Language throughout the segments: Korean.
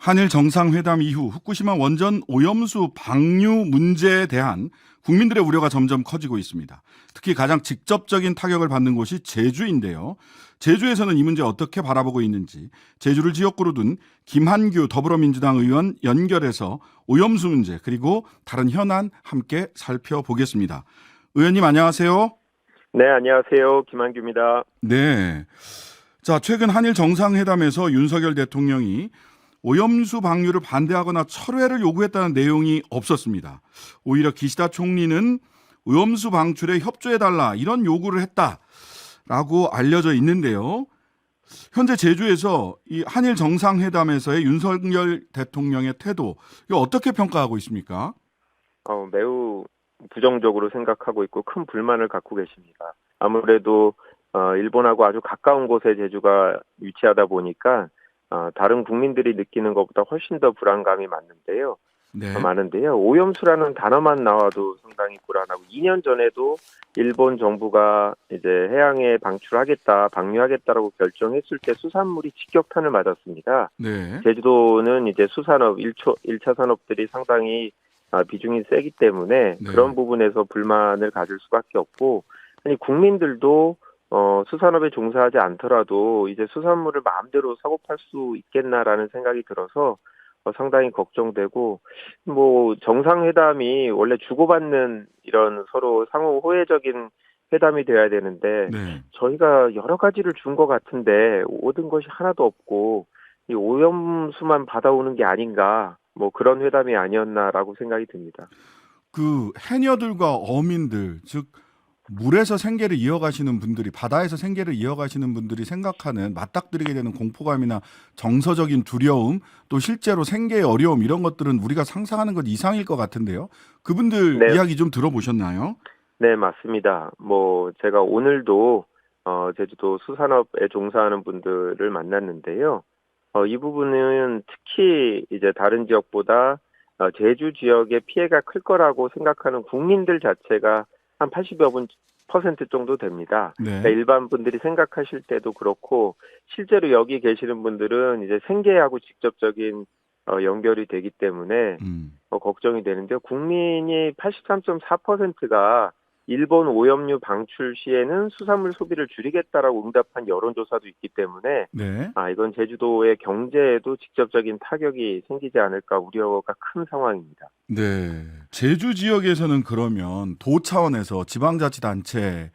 한일 정상회담 이후 후쿠시마 원전 오염수 방류 문제에 대한 국민들의 우려가 점점 커지고 있습니다. 특히 가장 직접적인 타격을 받는 곳이 제주인데요. 제주에서는 이 문제 어떻게 바라보고 있는지 제주를 지역구로 둔 김한규 더불어민주당 의원 연결해서 오염수 문제 그리고 다른 현안 함께 살펴보겠습니다. 의원님 안녕하세요. 네, 안녕하세요. 김한규입니다. 네. 자, 최근 한일 정상회담에서 윤석열 대통령이 오염수 방류를 반대하거나 철회를 요구했다는 내용이 없었습니다. 오히려 기시다 총리는 오염수 방출에 협조해달라 이런 요구를 했다라고 알려져 있는데요. 현재 제주에서 이 한일 정상회담에서의 윤석열 대통령의 태도 이거 어떻게 평가하고 있습니까? 매우 부정적으로 생각하고 있고 큰 불만을 갖고 계십니다. 아무래도 일본하고 아주 가까운 곳에 제주가 위치하다 보니까 다른 국민들이 느끼는 것보다 훨씬 더 불안감이 네. 많은데요. 오염수라는 단어만 나와도 상당히 불안하고 2년 전에도 일본 정부가 이제 해양에 방류하겠다라고 결정했을 때 수산물이 직격탄을 맞았습니다. 네. 제주도는 이제 수산업 1차 산업들이 상당히 비중이 세기 때문에 네. 그런 부분에서 불만을 가질 수밖에 없고, 아니 국민들도 수산업에 종사하지 않더라도 이제 수산물을 마음대로 사고 팔 수 있겠나라는 생각이 들어서 상당히 걱정되고, 뭐 정상회담이 원래 주고받는 이런 서로 상호 호혜적인 회담이 돼야 되는데 네. 저희가 여러 가지를 준 것 같은데 얻은 것이 하나도 없고 이 오염수만 받아오는 게 아닌가, 뭐 그런 회담이 아니었나라고 생각이 듭니다. 그 해녀들과 어민들 즉 물에서 생계를 이어가시는 분들이 바다에서 생계를 이어가시는 분들이 생각하는 맞닥뜨리게 되는 공포감이나 정서적인 두려움 또 실제로 생계의 어려움 이런 것들은 우리가 상상하는 것 이상일 것 같은데요. 그분들 네, 이야기 좀 들어보셨나요? 네, 맞습니다. 뭐 제가 오늘도 제주도 수산업에 종사하는 분들을 만났는데요. 이 부분은 특히 이제 다른 지역보다 제주 지역의 피해가 클 거라고 생각하는 국민들 자체가 한 80여 퍼센트 정도 됩니다. 그러니까 네. 일반 분들이 생각하실 때도 그렇고 실제로 여기 계시는 분들은 이제 생계하고 직접적인 연결이 되기 때문에 걱정이 되는데요. 국민이 83.4%가 일본 오염류 방출 시에는 수산물 소비를 줄이겠다라고 응답한 여론조사도 있기 때문에 네. 이건 제주도의 경제에도 직접적인 타격이 생기지 않을까 우려가 큰 상황입니다. 네. 제주 지역에서는 그러면 도 차원에서 지방자치단체라서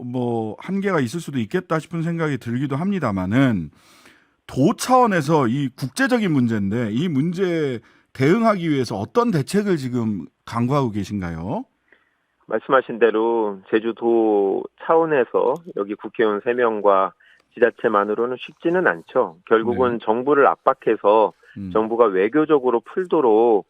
뭐 한계가 있을 수도 있겠다 싶은 생각이 들기도 합니다만은 도 차원에서 이 국제적인 문제인데 이 문제에 대응하기 위해서 어떤 대책을 지금 강구하고 계신가요? 말씀하신 대로 제주도 차원에서 여기 국회의원 3명과 지자체만으로는 쉽지는 않죠. 결국은 네. 정부를 압박해서 음. 정부가 외교적으로 풀도록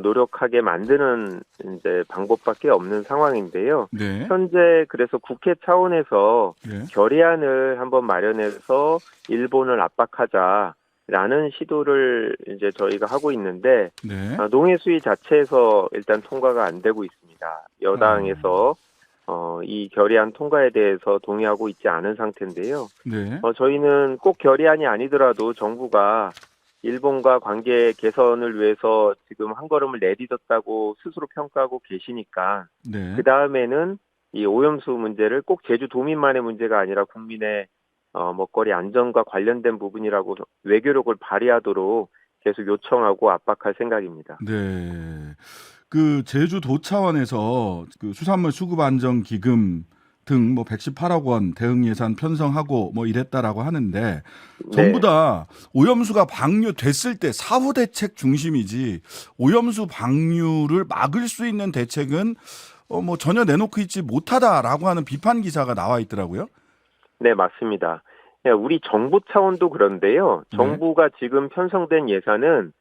노력하게 만드는 이제 방법밖에 없는 상황인데요. 네. 현재 그래서 국회 차원에서 네. 결의안을 한번 마련해서 일본을 압박하자라는 시도를 이제 저희가 하고 있는데 네. 농해 수위 자체에서 일단 통과가 안 되고 있습니다. 여당에서 이 결의안 통과에 대해서 동의하고 있지 않은 상태인데요. 네. 저희는 꼭 결의안이 아니더라도 정부가 일본과 관계 개선을 위해서 지금 한 걸음을 내딛었다고 스스로 평가하고 계시니까 네. 그 다음에는 이 오염수 문제를 꼭 제주도민만의 문제가 아니라 국민의 먹거리 안전과 관련된 부분이라고 외교력을 발휘하도록 계속 요청하고 압박할 생각입니다. 네. 그 제주도 차원에서 그 수산물 수급 안정 기금 등 뭐 118억 원 대응 예산 편성하고 뭐 이랬다라고 하는데 전부 네. 다 오염수가 방류됐을 때 사후 대책 중심이지 오염수 방류를 막을 수 있는 대책은 뭐 전혀 내놓고 있지 못하다라고 하는 비판 기사가 나와 있더라고요. 네, 맞습니다. 우리 정부 차원도 그런데요. 네. 정부가 지금 편성된 예산은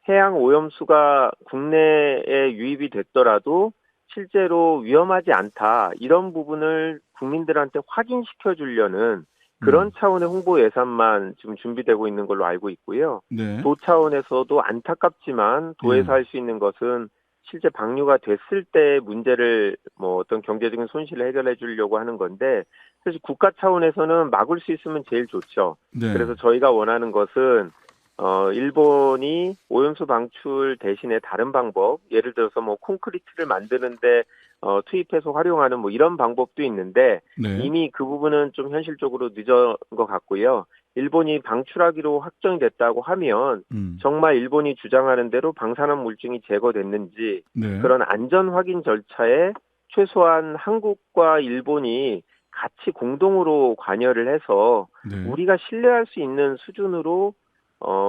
해양 오염수가 국내에 유입이 됐더라도 실제로 위험하지 않다, 이런 부분을 국민들한테 확인시켜 주려는 그런 차원의 홍보 예산만 지금 준비되고 있는 걸로 알고 있고요. 네. 도 차원에서도 안타깝지만 도에서 예. 할 수 있는 것은 실제 방류가 됐을 때 문제를 뭐 어떤 경제적인 손실을 해결해 주려고 하는 건데, 사실 국가 차원에서는 막을 수 있으면 제일 좋죠. 네. 그래서 저희가 원하는 것은 일본이 오염수 방출 대신에 다른 방법, 예를 들어서 뭐 콘크리트를 만드는데 투입해서 활용하는 뭐 이런 방법도 있는데 네. 이미 그 부분은 좀 현실적으로 늦은 것 같고요. 일본이 방출하기로 확정이 됐다고 하면 음. 정말 일본이 주장하는 대로 방사능 물질이 제거됐는지 네. 그런 안전 확인 절차에 최소한 한국과 일본이 같이 공동으로 관여를 해서 네. 우리가 신뢰할 수 있는 수준으로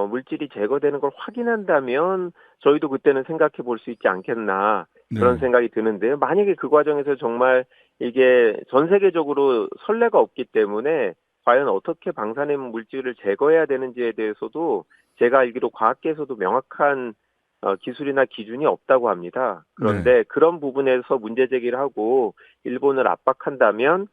물질이 제거되는 걸 확인한다면 저희도 그때는 생각해 볼 수 있지 않겠나 그런 네. 생각이 드는데요. 만약에 그 과정에서 정말 이게 전 세계적으로 선례가 없기 때문에 과연 어떻게 방사능 물질을 제거해야 되는지에 대해서도 제가 알기로 과학계에서도 명확한 기술이나 기준이 없다고 합니다. 네. 그런데 그런 부분에서 문제 제기를 하고 일본을 압박한다면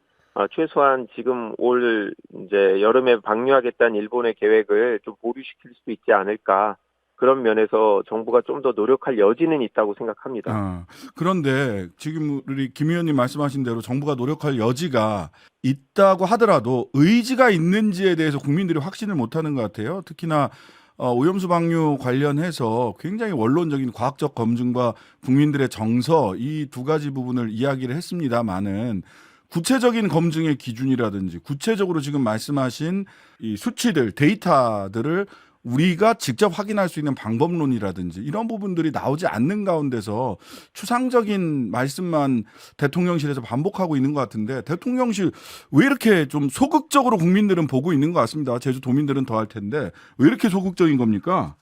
최소한 지금 올 이제 여름에 방류하겠다는 일본의 계획을 좀 보류시킬 수도 있지 않을까. 그런 면에서 정부가 좀 더 노력할 여지는 있다고 생각합니다. 아, 그런데 지금 우리 김 의원님 말씀하신 대로 정부가 노력할 여지가 있다고 하더라도 의지가 있는지에 대해서 국민들이 확신을 못하는 것 같아요. 특히나 오염수 방류 관련해서 굉장히 원론적인 과학적 검증과 국민들의 정서 이 두 가지 부분을 이야기를 했습니다마는 구체적인 검증의 기준이라든지 구체적으로 지금 말씀하신 이 수치들, 데이터들을 우리가 직접 확인할 수 있는 방법론이라든지 이런 부분들이 나오지 않는 가운데서 추상적인 말씀만 대통령실에서 반복하고 있는 것 같은데 대통령실 왜 이렇게 좀 소극적으로 국민들은 보고 있는 것 같습니다. 제주도민들은 더 할 텐데 왜 이렇게 소극적인 겁니까?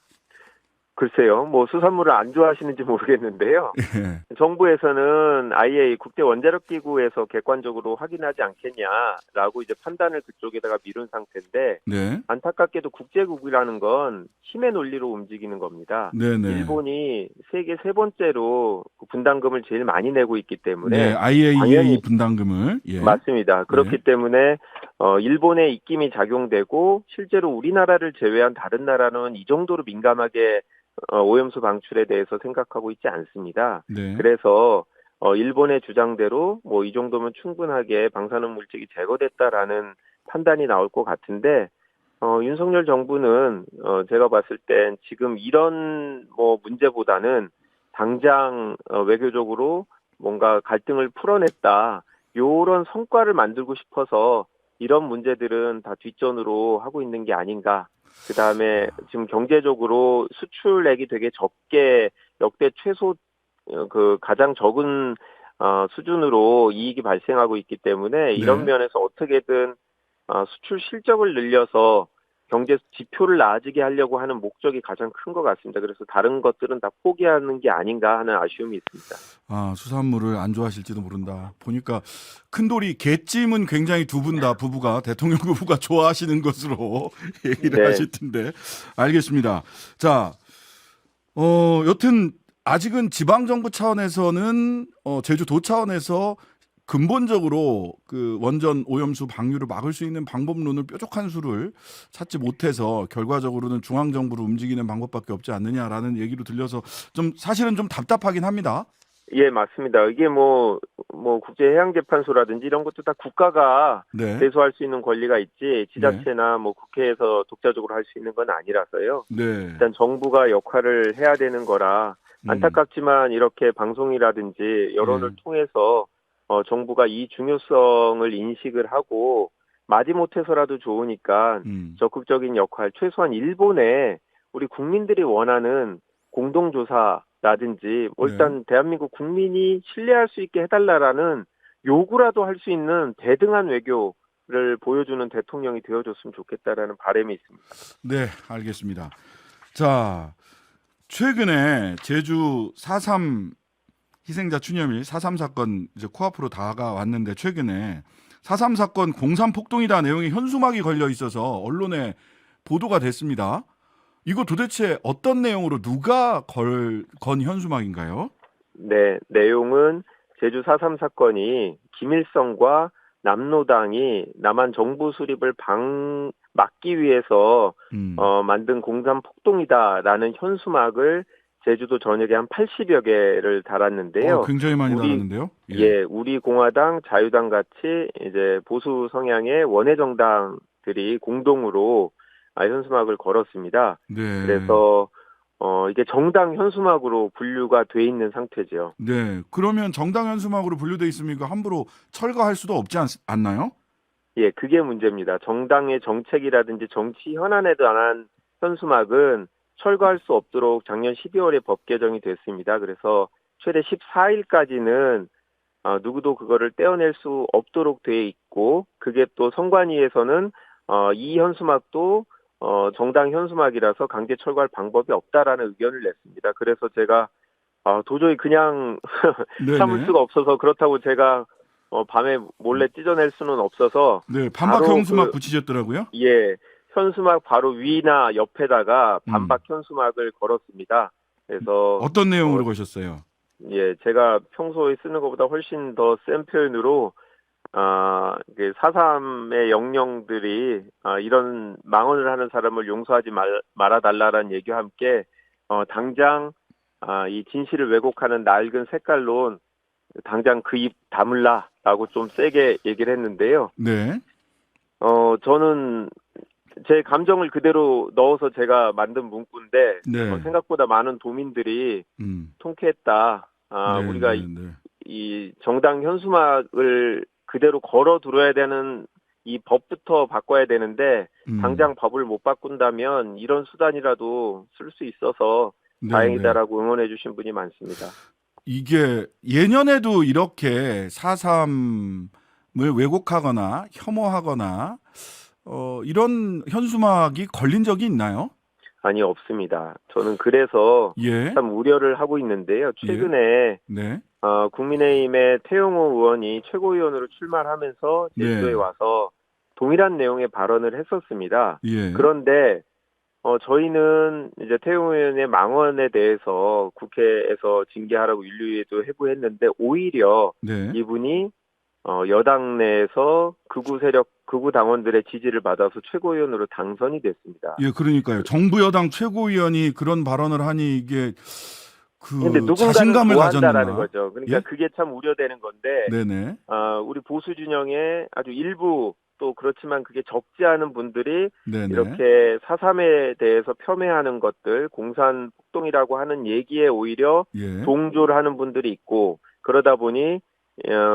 글쎄요, 뭐 수산물을 안 좋아하시는지 모르겠는데요. 예. 정부에서는 IAEA 국제 원자력 기구에서 객관적으로 확인하지 않겠냐라고 이제 판단을 그쪽에다가 미룬 상태인데 네. 안타깝게도 국제국이라는 건 힘의 논리로 움직이는 겁니다. 네네. 일본이 세계 세 번째로 그 분담금을 제일 많이 내고 있기 네. 때문에 IAEA 당연히 분담금을 예. 맞습니다. 네. 그렇기 때문에 일본의 입김이 작용되고 실제로 우리나라를 제외한 다른 나라는 이 정도로 민감하게 오염수 방출에 대해서 생각하고 있지 않습니다. 네. 그래서 일본의 주장대로 뭐 이 정도면 충분하게 방사능 물질이 제거됐다라는 판단이 나올 것 같은데 윤석열 정부는 제가 봤을 땐 지금 이런 뭐 문제보다는 당장 외교적으로 뭔가 갈등을 풀어냈다. 요런 성과를 만들고 싶어서 이런 문제들은 다 뒷전으로 하고 있는 게 아닌가. 그다음에 지금 경제적으로 수출액이 되게 적게 역대 최소 그 가장 적은 수준으로 이익이 발생하고 있기 때문에 이런 네. 면에서 어떻게든 수출 실적을 늘려서 경제 지표를 나아지게 하려고 하는 목적이 가장 큰 것 같습니다. 그래서 다른 것들은 다 포기하는 게 아닌가 하는 아쉬움이 있습니다. 아, 수산물을 안 좋아하실지도 모른다. 보니까 큰돌이 갯찜은 굉장히 두 분 다 부부가 대통령 부부가 좋아하시는 것으로 얘기를 네. 하실 텐데 알겠습니다. 자, 여튼 아직은 지방 정부 차원에서는 제주도 차원에서 근본적으로 그 원전 오염수 방류를 막을 수 있는 방법론을 뾰족한 수를 찾지 못해서 결과적으로는 중앙 정부로 움직이는 방법밖에 없지 않느냐라는 얘기로 들려서 좀 사실은 좀 답답하긴 합니다. 예, 맞습니다. 이게 뭐 국제해양재판소라든지 이런 것도 다 국가가 네, 제소할 수 있는 권리가 있지 네, 지자체나 뭐 국회에서 독자적으로 할 수 있는 건 아니라서요. 네, 일단 정부가 역할을 해야 되는 거라 안타깝지만 이렇게 방송이라든지 여론을 네, 통해서 정부가 이 중요성을 인식을 하고 마지못해서라도 좋으니까 음, 적극적인 역할, 최소한 일본에 우리 국민들이 원하는 공동조사라든지 뭐 네. 일단 대한민국 국민이 신뢰할 수 있게 해달라라는 요구라도 할 수 있는 대등한 외교를 보여주는 대통령이 되어줬으면 좋겠다라는 바람이 있습니다. 네, 알겠습니다. 자, 최근에 제주 4.3 희생자 추념일 4.3 사건 이제 코앞으로 다가왔는데 최근에 4.3 사건 공산 폭동이다 내용이 현수막이 걸려 있어서 언론에 보도가 됐습니다. 이거 도대체 어떤 내용으로 누가 건 현수막인가요? 네, 내용은 제주 4.3 사건이 김일성과 남로당이 남한 정부 수립을 막기 위해서 음. 만든 공산 폭동이다라는 현수막을 제주도 전역에 한 80여 개를 달았는데요. 굉장히 많이 우리 달았는데요. 예. 예, 우리 공화당, 자유당 같이 이제 보수 성향의 원외 정당들이 공동으로 현수막을 걸었습니다. 네. 그래서 이게 정당 현수막으로 분류가 돼 있는 상태죠. 네. 그러면 정당 현수막으로 분류돼 있으면 이거 함부로 철거할 수도 없지 않나요? 예, 그게 문제입니다. 정당의 정책이라든지 정치 현안에 관한 현수막은 철거할 수 없도록 작년 12월에 법 개정이 됐습니다. 그래서 최대 14일까지는 누구도 그거를 떼어낼 수 없도록 돼 있고, 그게 또 선관위에서는 이 현수막도 정당 현수막이라서 강제 철거할 방법이 없다라는 의견을 냈습니다. 그래서 제가 도저히 그냥 참을 네네. 수가 없어서, 그렇다고 제가 밤에 몰래 찢어낼 수는 없어서 네. 반박 바로 현수막 붙이셨더라고요. 예, 현수막 바로 위나 옆에다가 음. 반박 현수막을 걸었습니다. 그래서 어떤 내용으로 거셨어요? 예, 제가 평소에 쓰는 것보다 훨씬 더 센 표현으로 4.3의 영령들이 이런 망언을 하는 사람을 용서하지 말아달라는 얘기와 함께 당장 이 진실을 왜곡하는 낡은 색깔론 당장 그 입 다물라라고 좀 세게 얘기를 했는데요. 네. 저는 제 감정을 그대로 넣어서 제가 만든 문구인데 네. 생각보다 많은 도민들이 음. 통쾌했다. 네, 우리가 네, 네. 이 정당 현수막을 그대로 걸어 들어야 되는 이 법부터 바꿔야 되는데 당장 법을 못 바꾼다면 이런 수단이라도 쓸 수 있어서 네, 다행이다라고 응원해 주신 분이 많습니다. 이게 예년에도 이렇게 4.3을 왜곡하거나 혐오하거나 이런 현수막이 걸린 적이 있나요? 아니, 없습니다. 저는 그래서 예. 참 우려를 하고 있는데요. 최근에 네. 국민의힘의 태용호 의원이 최고위원으로 출마하면서 제주도에 네. 와서 동일한 내용의 발언을 했었습니다. 예. 그런데 저희는 이제 태용호 의원의 망언에 대해서 국회에서 징계하라고 윤리위에도 해부했는데 오히려 네. 이분이 여당 내에서 극우 당원들의 지지를 받아서 최고위원으로 당선이 됐습니다. 예, 그러니까요. 정부 여당 최고위원이 그런 발언을 하니 이게 근데 누군가는 자신감을 좋아한다라는 가졌나? 거죠. 그러니까 예? 그게 참 우려되는 건데 네네. 우리 보수 진영의 아주 일부, 또 그렇지만 그게 적지 않은 분들이 네네. 이렇게 4.3에 대해서 폄훼하는 것들, 공산 폭동이라고 하는 얘기에 오히려 예. 동조를 하는 분들이 있고, 그러다 보니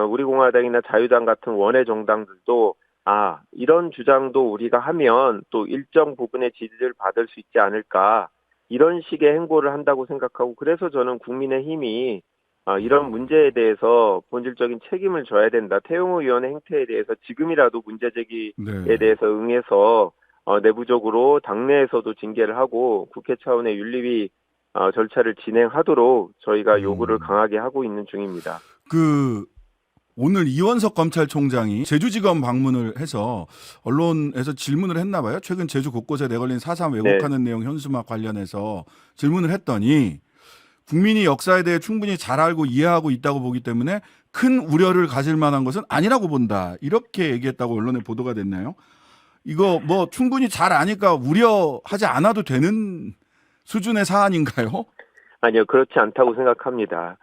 우리공화당이나 자유당 같은 원외 정당들도 이런 주장도 우리가 하면 또 일정 부분의 지지를 받을 수 있지 않을까, 이런 식의 행보를 한다고 생각하고, 그래서 저는 국민의힘이 이런 문제에 대해서 본질적인 책임을 져야 된다. 태용호 의원의 행태에 대해서 지금이라도 문제 제기에 네. 대해서 응해서 내부적으로 당내에서도 징계를 하고 국회 차원의 윤리위 절차를 진행하도록 저희가 요구를 강하게 하고 있는 중입니다. 오늘 이원석 검찰총장이 제주지검 방문을 해서 언론에서 질문을 했나 봐요. 최근 제주 곳곳에 내걸린 4.3 왜곡하는 내용 현수막 관련해서 질문을 했더니 국민이 역사에 대해 충분히 잘 알고 이해하고 있다고 보기 때문에 큰 우려를 가질 만한 것은 아니라고 본다. 이렇게 얘기했다고 언론에 보도가 됐나요? 이거 뭐 충분히 잘 아니까 우려하지 않아도 되는 수준의 사안인가요? 아니요, 그렇지 않다고 생각합니다.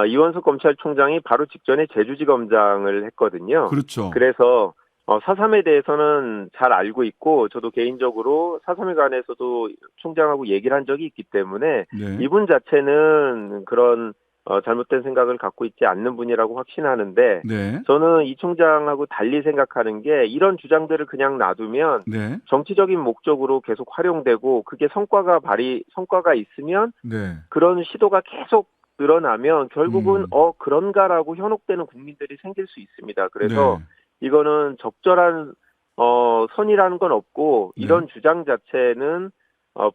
이원석 검찰총장이 바로 직전에 제주지검장을 했거든요. 그렇죠. 그래서 4.3에 대해서는 잘 알고 있고, 저도 개인적으로 4.3에 관해서도 총장하고 얘기를 한 적이 있기 때문에 네. 이분 자체는 그런 잘못된 생각을 갖고 있지 않는 분이라고 확신하는데, 네. 저는 이 총장하고 달리 생각하는 게, 이런 주장들을 그냥 놔두면 네. 정치적인 목적으로 계속 활용되고, 그게 성과가 있으면 네. 그런 시도가 계속 늘어나면 결국은 그런가라고 현혹되는 국민들이 생길 수 있습니다. 그래서 이거는 적절한 선이라는 건 없고, 이런 주장 자체는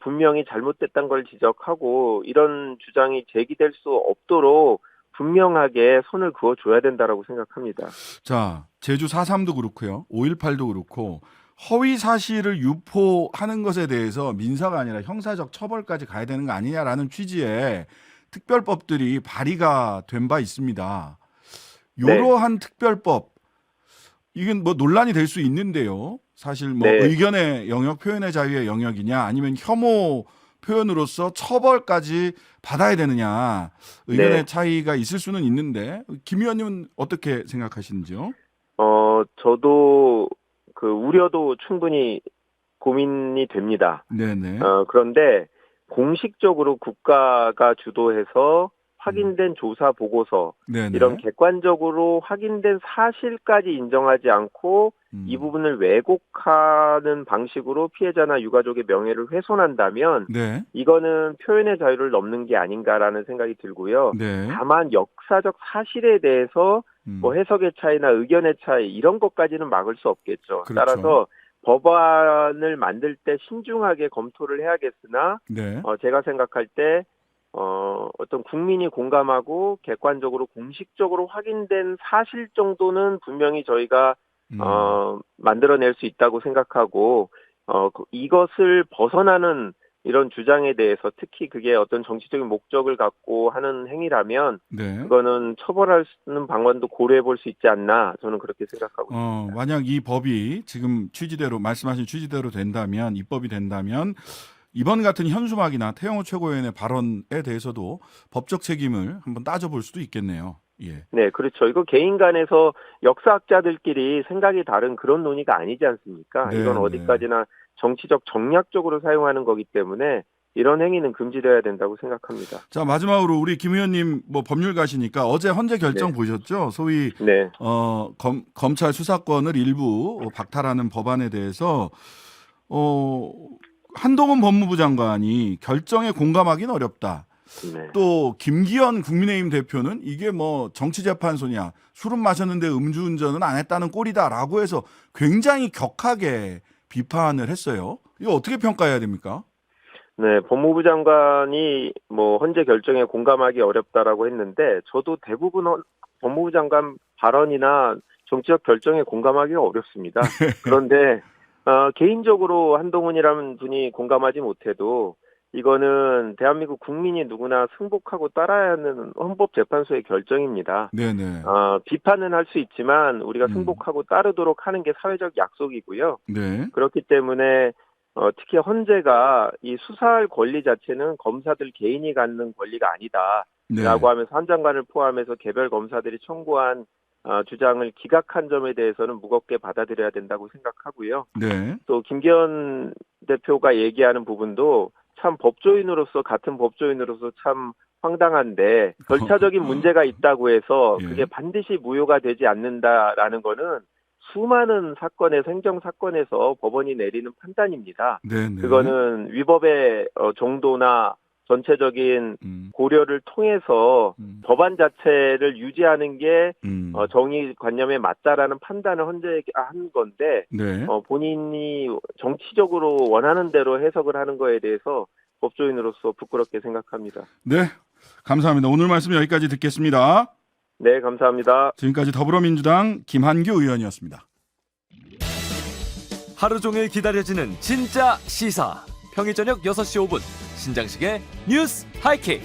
분명히 잘못됐다는 걸 지적하고, 이런 주장이 제기될 수 없도록 분명하게 선을 그어줘야 된다라고 생각합니다. 자, 제주 4.3도 그렇고요. 5.18도 그렇고 허위 사실을 유포하는 것에 대해서 민사가 아니라 형사적 처벌까지 가야 되는 거 아니냐라는 취지의 특별법들이 발의가 된 바 있습니다. 이러한 특별법, 이건 뭐 논란이 될 수 있는데요. 사실 뭐 의견의 영역, 표현의 자유의 영역이냐, 아니면 혐오 표현으로서 처벌까지 받아야 되느냐, 의견의 차이가 있을 수는 있는데, 김 의원님은 어떻게 생각하시는지요? 저도 그 우려도 충분히 고민이 됩니다. 네네. 그런데 공식적으로 국가가 주도해서 확인된 조사 보고서 네네. 이런 객관적으로 확인된 사실까지 인정하지 않고 이 부분을 왜곡하는 방식으로 피해자나 유가족의 명예를 훼손한다면 네. 이거는 표현의 자유를 넘는 게 아닌가라는 생각이 들고요. 네. 다만 역사적 사실에 대해서 뭐 해석의 차이나 의견의 차이 이런 것까지는 막을 수 없겠죠. 그렇죠. 따라서 법안을 만들 때 신중하게 검토를 해야겠으나 네. 제가 생각할 때 어떤 국민이 공감하고 객관적으로 공식적으로 확인된 사실 정도는 분명히 저희가 만들어낼 수 있다고 생각하고 이것을 벗어나는 이런 주장에 대해서 특히 그게 어떤 정치적인 목적을 갖고 하는 행위라면 네. 그거는 처벌하는 방안도 고려해 볼 수 있지 않나 저는 그렇게 생각하고 있습니다. 만약 이 법이 지금 취지대로 말씀하신 취지대로 된다면 입법이 된다면 이번 같은 현수막이나 태영호 최고위원의 발언에 대해서도 법적 책임을 한번 따져볼 수도 있겠네요. 예. 네, 그렇죠. 이거 개인 간에서 역사학자들끼리 생각이 다른 그런 논의가 아니지 않습니까? 네, 이건 네. 어디까지나 정치적 정략적으로 사용하는 거기 때문에 이런 행위는 금지돼야 된다고 생각합니다. 자, 마지막으로 우리 김 의원님 뭐 법률가시니까 어제 헌재 결정 네. 보셨죠? 소위 네, 검찰 수사권을 일부 박탈하는 법안에 대해서 한동훈 법무부 장관이 결정에 공감하기는 어렵다. 네. 또 김기현 국민의힘 대표는 이게 뭐 정치재판소냐, 술은 마셨는데 음주운전은 안 했다는 꼴이다라고 해서 굉장히 격하게 비판을 했어요. 이거 어떻게 평가해야 됩니까? 네, 법무부 장관이 뭐 헌재 결정에 공감하기 어렵다라고 했는데 저도 대부분 법무부 장관 발언이나 정치적 결정에 공감하기가 어렵습니다. 그런데 개인적으로 한동훈이라는 분이 공감하지 못해도 이거는 대한민국 국민이 누구나 승복하고 따라야 하는 헌법재판소의 결정입니다. 네네. 비판은 할 수 있지만 우리가 승복하고 따르도록 하는 게 사회적 약속이고요. 네. 그렇기 때문에 특히 헌재가 이 수사할 권리 자체는 검사들 개인이 갖는 권리가 아니다라고 네. 하면서 한 장관을 포함해서 개별 검사들이 청구한 주장을 기각한 점에 대해서는 무겁게 받아들여야 된다고 생각하고요. 네. 또 김기현 대표가 얘기하는 부분도 참 같은 법조인으로서 참 황당한데 절차적인 문제가 있다고 해서 예. 그게 반드시 무효가 되지 않는다라는 거는 수많은 사건에서 행정 사건에서 법원이 내리는 판단입니다. 네네. 그거는 위법의 정도나 전체적인 고려를 통해서 법안 자체를 유지하는 게 정의관념에 맞다라는 판단을 헌재가 한 건데 네. 본인이 정치적으로 원하는 대로 해석을 하는 거에 대해서 법조인으로서 부끄럽게 생각합니다. 네. 감사합니다. 오늘 말씀 여기까지 듣겠습니다. 네, 감사합니다. 지금까지 더불어민주당 김한규 의원이었습니다. 하루 종일 기다려지는 진짜 시사. 평일 저녁 6시 5분 신장식의 뉴스 하이킥.